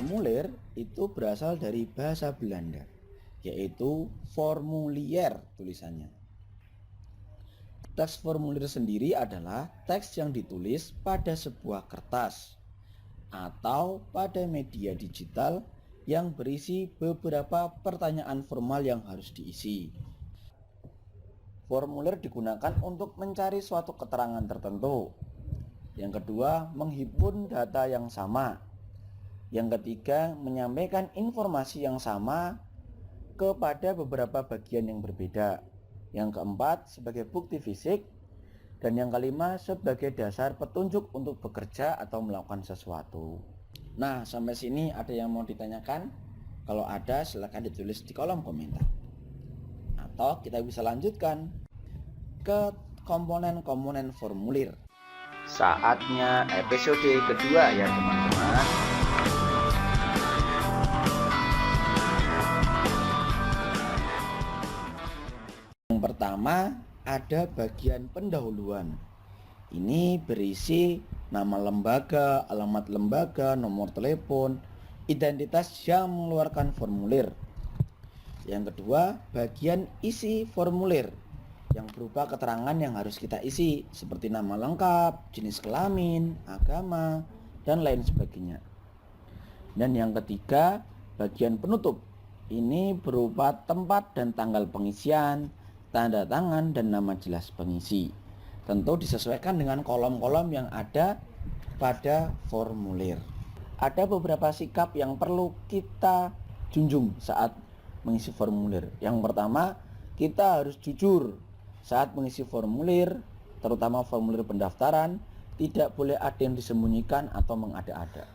Formulir itu berasal dari bahasa Belanda, yaitu formulier tulisannya. Teks formulir sendiri adalah teks yang ditulis pada sebuah kertas atau pada media digital yang berisi beberapa pertanyaan formal yang harus diisi. Formulir digunakan untuk mencari suatu keterangan tertentu. Yang kedua, menghimpun data yang sama. Yang ketiga, menyampaikan informasi yang sama kepada beberapa bagian yang berbeda. Yang keempat, sebagai bukti fisik. Dan yang kelima, sebagai dasar petunjuk untuk bekerja atau melakukan sesuatu. Nah, sampai sini ada yang mau ditanyakan? Kalau ada, silakan ditulis di kolom komentar. Atau kita bisa lanjutkan ke komponen-komponen formulir. Saatnya episode kedua ya teman-teman. Yang pertama ada bagian pendahuluan. Ini berisi nama lembaga, alamat lembaga, nomor telepon, identitas yang mengeluarkan formulir. Yang kedua, bagian isi formulir yang berupa keterangan yang harus kita isi seperti nama lengkap, jenis kelamin, agama, dan lain sebagainya. Dan yang ketiga, bagian penutup. Ini berupa tempat dan tanggal pengisian, tanda tangan, dan nama jelas pengisi. Tentu disesuaikan dengan kolom-kolom yang ada pada formulir. Ada beberapa sikap yang perlu kita junjung saat mengisi formulir. Yang pertama, kita harus jujur saat mengisi formulir, terutama formulir pendaftaran. Tidak boleh ada yang disembunyikan atau mengada-ada.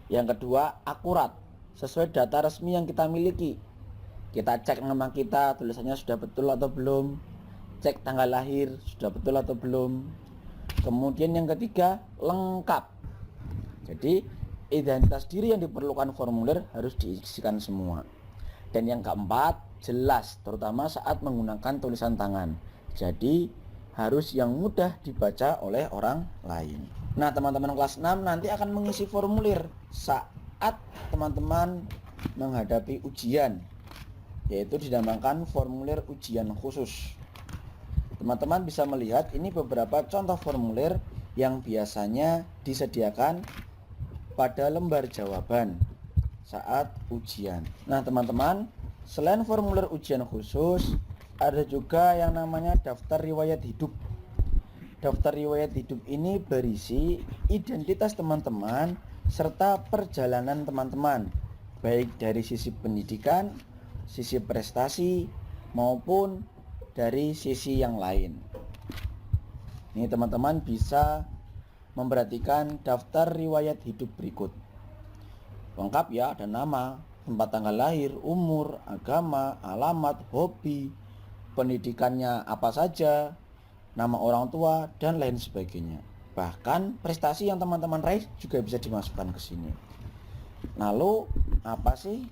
Yang kedua, akurat, sesuai data resmi yang kita miliki. Kita cek nama kita, tulisannya sudah betul atau belum. Cek tanggal lahir, sudah betul atau belum. Kemudian yang ketiga, lengkap. Jadi identitas diri yang diperlukan formulir harus diisikan semua. Dan yang keempat, jelas, terutama saat menggunakan tulisan tangan. Jadi harus yang mudah dibaca oleh orang lain. Nah, teman-teman kelas 6 nanti akan mengisi formulir saat teman-teman menghadapi ujian, yaitu dinamakan formulir ujian khusus. Teman-teman bisa melihat ini beberapa contoh formulir yang biasanya disediakan pada lembar jawaban saat ujian. Nah, teman-teman, selain formulir ujian khusus, ada juga yang namanya daftar riwayat hidup. Daftar riwayat hidup ini berisi identitas teman-teman serta perjalanan teman-teman, baik dari sisi pendidikan, sisi prestasi, maupun dari sisi yang lain. Ini teman-teman bisa memperhatikan daftar riwayat hidup berikut. Lengkap ya, ada nama, tempat tanggal lahir, umur, agama, alamat, hobi, pendidikannya apa saja, nama orang tua, dan lain sebagainya. Bahkan prestasi yang teman-teman raih juga bisa dimasukkan ke sini. Lalu apa sih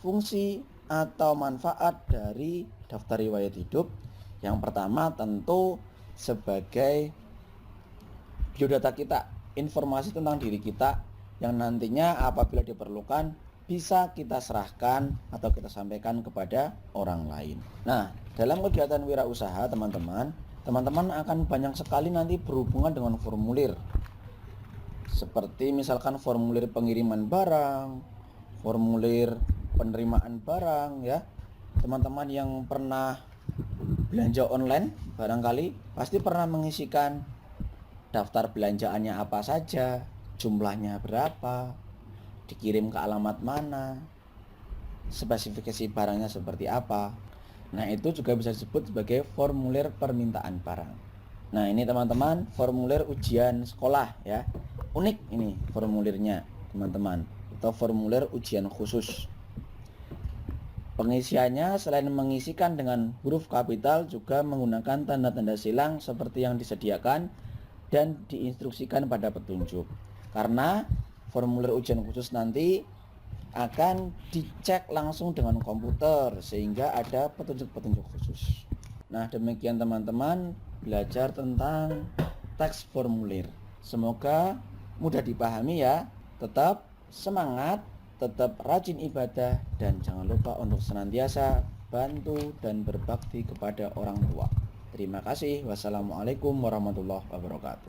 fungsi atau manfaat dari daftar riwayat hidup? Yang pertama tentu sebagai biodata kita, informasi tentang diri kita yang nantinya apabila diperlukan bisa kita serahkan atau kita sampaikan kepada orang lain. Nah, dalam kegiatan wirausaha teman-teman akan banyak sekali nanti berhubungan dengan formulir. Seperti misalkan formulir pengiriman barang, formulir penerimaan barang ya. Teman-teman yang pernah belanja online barangkali pasti pernah mengisikan daftar belanjaannya apa saja, jumlahnya berapa, dikirim ke alamat mana, spesifikasi barangnya seperti apa. Nah, itu juga bisa disebut sebagai formulir permintaan barang. Nah, ini teman-teman formulir ujian sekolah ya. Unik ini formulirnya teman-teman, atau formulir ujian khusus. Pengisiannya selain mengisikan dengan huruf kapital juga menggunakan tanda-tanda silang seperti yang disediakan dan diinstruksikan pada petunjuk. Karena formulir ujian khusus nanti akan dicek langsung dengan komputer sehingga ada petunjuk-petunjuk khusus. Nah, demikian teman-teman belajar tentang teks formulir. Semoga mudah dipahami ya. Tetap semangat, tetap rajin ibadah, dan jangan lupa untuk senantiasa bantu dan berbakti kepada orang tua. Terima kasih. Wassalamualaikum warahmatullahi wabarakatuh.